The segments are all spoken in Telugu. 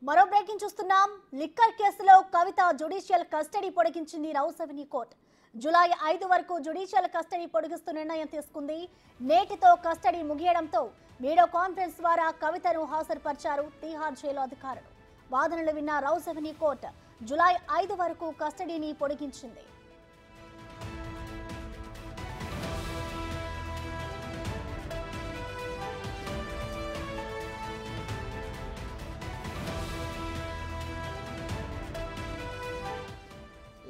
మరో బ్రేకింగ్ చూస్తున్నాం. లిక్కర్ కేసులో కవిత జ్యుడిషియల్ కస్టడీ పొడిగించింది రౌస్ అవెన్యూ కోర్టు. జూలై 5 వరకు జ్యుడిషియల్ కస్టడీ పొడిగిస్తూ నిర్ణయం తీసుకుంది. నేటితో కస్టడీ ముగియడంతో వీడియో కాన్ఫరెన్స్ ద్వారా కవితను హాజరుపరిచారు తీహార్ జైలు అధికారులు. వాదనలు విన్న రౌస్ అవెన్యూ కోర్టు జూలై 5 వరకు కస్టడీని పొడిగించింది.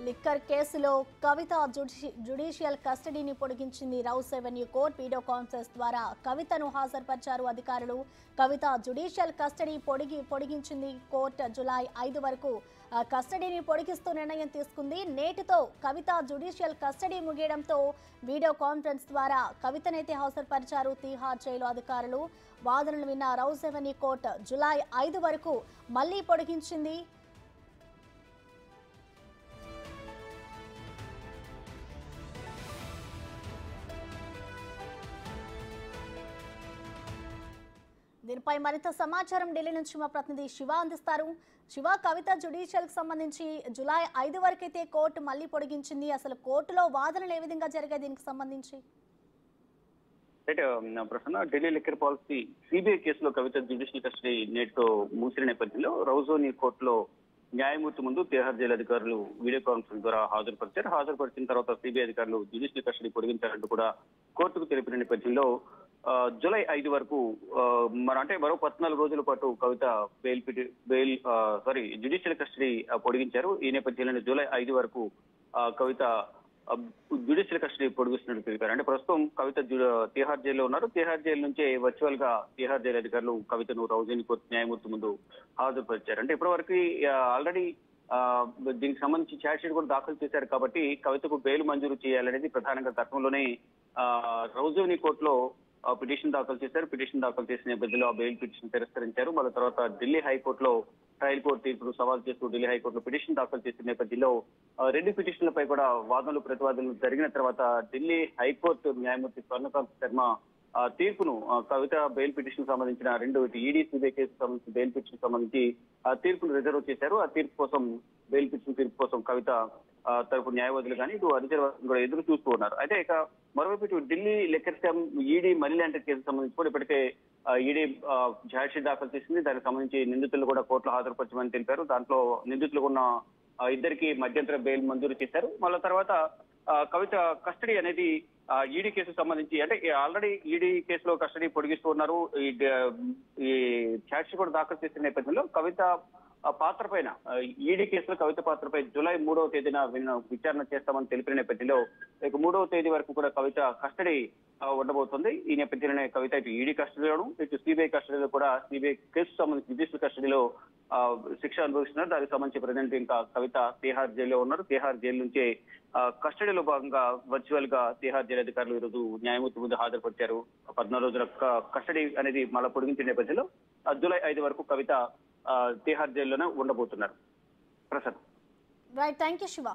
లిక్కర్ కేసులో కవిత జ్యుడిషియల్ కస్టడీని పొడిగించింది Rouse Avenue court. Video conference ద్వారా కవితను హాజరుపరిచారు అధికారులు. కవిత జ్యుడిషియల్ కస్టడీ పొడిగించింది కోర్టు. జూలై 5 వరకు కస్టడీని పొడిగిస్తూ నిర్ణయం తీసుకుంది. నేటితో కవిత జ్యుడిషియల్ కస్టడీ ముగియడంతో వీడియో కాన్ఫరెన్స్ ద్వారా కవితనైతే హాజరుపరిచారు తీహార్ జైలు అధికారులు. వాదనలు విన్న రౌస్ అవెన్యూ కోర్టు జూలై 5 వరకు మళ్లీ పొడిగించింది. దీనిపై మరింత సమాచారం ఢిల్లీ నుంచి మా ప్రతినిధి శివ అందిస్తారు. శివ, కవిత జ్యుడిషియల్ కి సంబంధించి జూలై 5 వరకైతే కోర్టు మళ్లీ పొడిగించింది. అసలు కోర్టులో వాదనలు ఏ విధంగా జరిగాయి దీనికి సంబంధించి? Prasanna, Delhi liquor policy CBI కేసులో కవిత జ్యుడిషియల్ కస్టడీ నేటితో ముగిసిన నేపథ్యంలో రౌస్ అవెన్యూ కోర్టులో న్యాయమూర్తి ముందు తిహార్ జైలు అధికారులు వీడియో కాన్ఫరెన్స్ ద్వారా హాజరుపరిచారు. హాజరుపరిచిన తర్వాత సిబిఐ అధికారులు జ్యుడిషియల్ కస్టడీ పొడిగించారంటూ కూడా కోర్టుకు తెలిపిన నేపథ్యంలో జూలై 5 వరకు మరో 14 రోజుల పాటు కవిత జ్యుడిషియల్ కస్టడీ పొడిగించారు. ఈ నేపథ్యంలో జూలై 5 వరకు కవిత జ్యుడిషియల్ కస్టడీ పొడిగిస్తున్నట్టు తెలిపారు. అంటే ప్రస్తుతం కవిత తిహార్ జైల్లో ఉన్నారు. తిహార్ జైలు నుంచే వర్చువల్ గా తిహార్ జైలు అధికారులు కవితను రౌస్ అవెన్యూ కోర్టు న్యాయమూర్తి ముందు హాజరుపరిచారు. అంటే ఇప్పటివరకు ఆల్రెడీ దీనికి సంబంధించి ఛార్జ్ షీట్ కూడా దాఖలు చేశారు కాబట్టి కవితకు బెయిల్ మంజూరు చేయాలనేది ప్రధానంగా గతంలోనే రౌస్ అవెన్యూ కోర్టులో పిటిషన్ దాఖలు చేశారు. పిటిషన్ దాఖలు చేసిన నేపథ్యంలో ఆ బెయిల్ పిటిషన్ తిరస్కరించారు. మళ్ళీ తర్వాత ఢిల్లీ హైకోర్టులో ట్రయల్ కోర్టు తీర్పును సవాల్ చేస్తూ ఢిల్లీ హైకోర్టులో పిటిషన్ దాఖలు చేసిన నేపథ్యంలో రెండు పిటిషన్లపై కూడా వాదనలు ప్రతివాదనలు జరిగిన తర్వాత ఢిల్లీ హైకోర్టు న్యాయమూర్తి స్వర్ణకాంత్ శర్మ తీర్పును కవిత బెయిల్ పిటిషన్ సంబంధించిన రెండు ఈడీ సిబిఐ కేసు సంబంధించి బెయిల్ పిటిషన్ సంబంధించి తీర్పును రిజర్వ్ చేశారు. ఆ తీర్పు కోసం బెయిల్ పిటిషన్ తీర్పు కోసం కవిత తరపు న్యాయవాదులు కానీ ఇటు అధికారులు కూడా ఎదురు చూస్తూ ఉన్నారు. అయితే ఇక మరోవైపు ఇటు Delhi liquor scam ED money laundering case సంబంధించి కూడా ఇప్పటికే ఈడీ ఛార్జ్ షీట్ దాఖలు చేసింది. దానికి సంబంధించి నిందితులు కూడా కోర్టులో హాజరుపరచమని తెలిపారు. దాంట్లో నిందితులు ఉన్న ఇద్దరికి మధ్యంతర బెయిల్ మంజూరు చేశారు. మళ్ళీ తర్వాత కవిత కస్టడీ అనేది ఈడీ కేసు సంబంధించి అంటే ఆల్రెడీ ఈడీ కేసులో కస్టడీ పొడిగిస్తూ ఉన్నారు. ఈ ఛార్జ్ షీట్ కూడా దాఖలు చేసిన నేపథ్యంలో కవిత పాత్ర పైన ఈడీ కేసులో కవిత పాత్రపై జూలై 3వ తేదీన విచారణ చేస్తామని తెలిపిన నేపథ్యంలో ఇక 3వ తేదీ వరకు కూడా కవిత కస్టడీ ఉండబోతుంది. ఈ నేపథ్యంలోనే కవిత ఇటు ఈడీ కస్టడీలోను ఇటు సిబిఐ కస్టడీలో కూడా సిబిఐ కేసు సంబంధించి జ్యుడిషియల్ కస్టడీలో శిక్ష అనుభవిస్తున్నారు. దానికి సంబంధించి ప్రజెంట్ ఇంకా కవిత తిహార్ జైల్లో ఉన్నారు. తిహార్ జైలు నుంచే కస్టడీలో భాగంగా వర్చువల్ గా తిహార్ జైలు అధికారులు ఈరోజు న్యాయమూర్తి ముందు హాజరుపరిచారు. 14 రోజుల కస్టడీ అనేది మళ్ళా పొడిగించిన నేపథ్యంలో జూలై 5 వరకు కవిత తిహార్ జైల్లోనే ఉండబోతున్నారు. Prasad. Right, thank you Shiva.